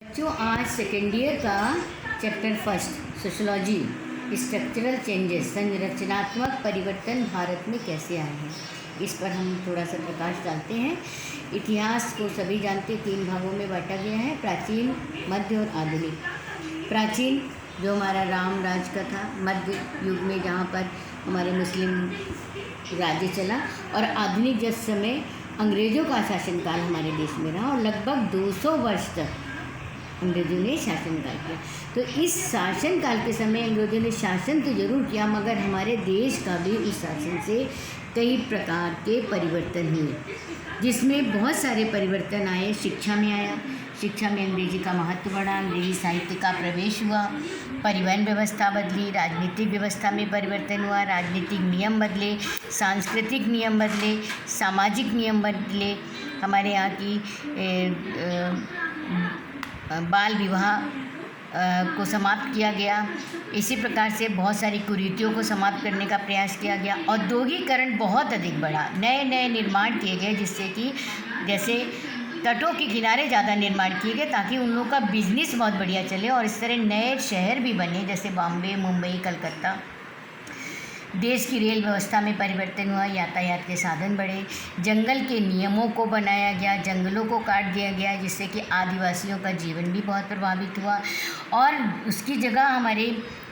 बच्चों, आज second year का chapter first sociology structural changes संरचनात्मक परिवर्तन भारत में कैसे आए हैं, इस पर हम थोड़ा सा प्रकाश डालते हैं। इतिहास को सभी जानते, 3 भागों में बांटा गया है, प्राचीन, मध्य और आधुनिक। प्राचीन जो हमारा राम राज का था, मध्य युग में जहाँ पर हमारे मुस्लिम राज्य चला, और आधुनिक जिस समय अंग्रेज़ों का शासनकाल हमारे देश में रहा और लगभग 200 वर्ष तक अंग्रेज़ों ने शासनकाल किया। तो इस शासनकाल के समय अंग्रेज़ों ने शासन तो जरूर किया, मगर हमारे देश का भी उस शासन से कई प्रकार के परिवर्तन हुए, जिसमें बहुत सारे परिवर्तन आए। शिक्षा में आया, शिक्षा में अंग्रेजी का महत्व बढ़ा, अंग्रेजी साहित्य का प्रवेश हुआ, परिवहन व्यवस्था बदली, राजनीतिक व्यवस्था में परिवर्तन हुआ, राजनीतिक नियम बदले, सांस्कृतिक नियम बदले, सामाजिक नियम बदले, हमारे यहाँ की बाल विवाह को समाप्त किया गया। इसी प्रकार से बहुत सारी कुरीतियों को समाप्त करने का प्रयास किया गया। औद्योगिकरण बहुत अधिक बढ़ा, नए नए निर्माण किए गए, जिससे कि जैसे तटों के किनारे ज़्यादा निर्माण किए गए ताकि उन लोगों का बिजनेस बहुत बढ़िया चले, और इस तरह नए शहर भी बने जैसे बॉम्बे, मुंबई, कलकत्ता। देश की रेल व्यवस्था में परिवर्तन हुआ, यातायात के साधन बढ़े, जंगल के नियमों को बनाया गया, जंगलों को काट दिया गया, जिससे कि आदिवासियों का जीवन भी बहुत प्रभावित हुआ, और उसकी जगह हमारे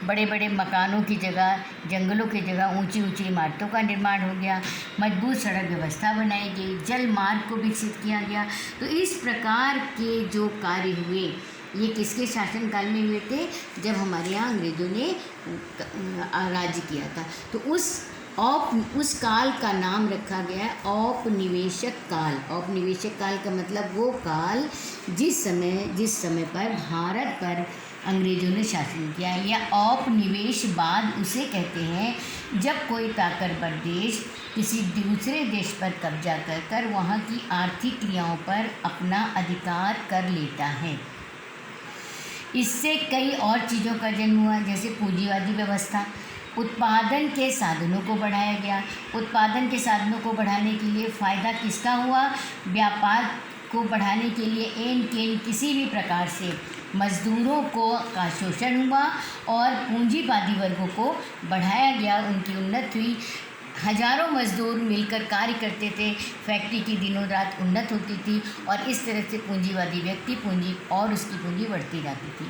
बड़े बड़े मकानों की जगह, जंगलों की जगह ऊंची ऊंची इमारतों का निर्माण हो गया, मजबूत सड़क व्यवस्था बनाई गई, जल मार्ग को विकसित किया गया। तो इस प्रकार के जो कार्य हुए, ये किसके शासनकाल में हुए थे? जब हमारे यहाँ अंग्रेज़ों ने राज्य किया था। तो उस काल का नाम रखा गया है औपनिवेशिक काल। औपनिवेशिक काल का मतलब वो काल जिस समय पर भारत पर अंग्रेज़ों ने शासन किया है, या औपनिवेशवाद उसे कहते हैं जब कोई ताकतवर देश किसी दूसरे देश पर कब्जा कर वहाँ की आर्थिक क्रियाओं पर अपना अधिकार कर लेता है। इससे कई और चीज़ों का जन्म हुआ, जैसे पूंजीवादी व्यवस्था। उत्पादन के साधनों को बढ़ाया गया। उत्पादन के साधनों को बढ़ाने के लिए फ़ायदा किसका हुआ? व्यापार को बढ़ाने के लिए किसी भी प्रकार से मज़दूरों का शोषण हुआ और पूंजीवादी वर्गों को बढ़ाया गया, उनकी उन्नति हुई। हजारों मज़दूर मिलकर कार्य करते थे, फैक्ट्री की दिनों रात उन्नत होती थी, और इस तरह से पूंजीवादी व्यक्ति उसकी पूंजी बढ़ती जाती थी।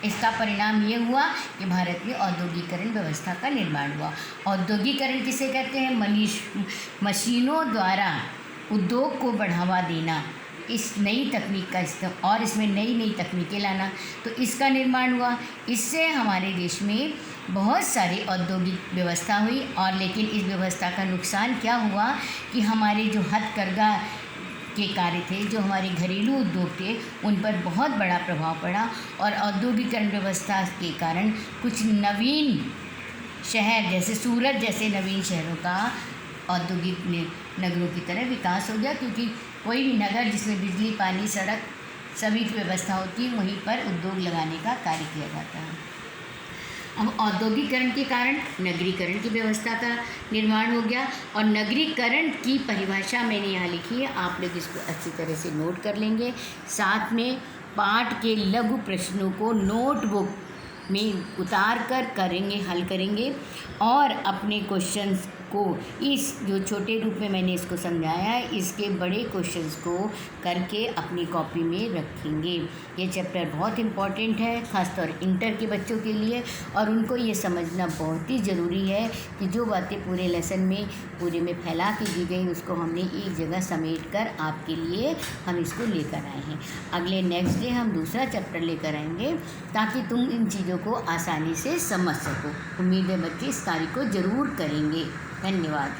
इसका परिणाम ये हुआ कि भारत में औद्योगिकरण व्यवस्था का निर्माण हुआ। औद्योगिकरण किसे कहते हैं? मशीनों द्वारा उद्योग को बढ़ावा देना, इस नई तकनीक का इस्तेमाल और इसमें नई नई तकनीकें लाना, तो इसका निर्माण हुआ। इससे हमारे देश में बहुत सारी औद्योगिक व्यवस्था हुई, और लेकिन इस व्यवस्था का नुकसान क्या हुआ कि हमारे जो हथकरघा के कार्य थे, जो हमारे घरेलू उद्योग थे, उन पर बहुत बड़ा प्रभाव पड़ा, और औद्योगिकरण व्यवस्था के कारण कुछ नवीन शहर जैसे सूरत जैसे नवीन शहरों का औद्योगिक नगरों की तरह विकास हो गया, क्योंकि कोई भी नगर जिसमें बिजली, पानी, सड़क सभी की व्यवस्था होती है, वहीं पर उद्योग लगाने का कार्य किया जाता है। अब औद्योगिकरण के कारण नगरीकरण की व्यवस्था का निर्माण हो गया, और नगरीकरण की परिभाषा मैंने यहाँ लिखी है, आप लोग इसको अच्छी तरह से नोट कर लेंगे। साथ में पाठ के लघु प्रश्नों को नोटबुक में उतार कर हल करेंगे, और अपने क्वेश्चंस को इस जो छोटे रूप में मैंने इसको समझाया है, इसके बड़े क्वेश्चंस को करके अपनी कॉपी में रखेंगे। ये चैप्टर बहुत इम्पॉर्टेंट है, ख़ासतौर इंटर के बच्चों के लिए, और उनको ये समझना बहुत ही ज़रूरी है कि जो बातें पूरे लेसन में पूरे में फैला के दी गई, उसको हमने एक जगह समेट कर आपके लिए हम इसको लेकर आए हैं। अगले नेक्स्ट डे हम दूसरा चैप्टर लेकर आएंगे, ताकि तुम इन चीज़ों को आसानी से समझ सको। उम्मीद है बच्चे इस कार्य को ज़रूर करेंगे। धन्यवाद।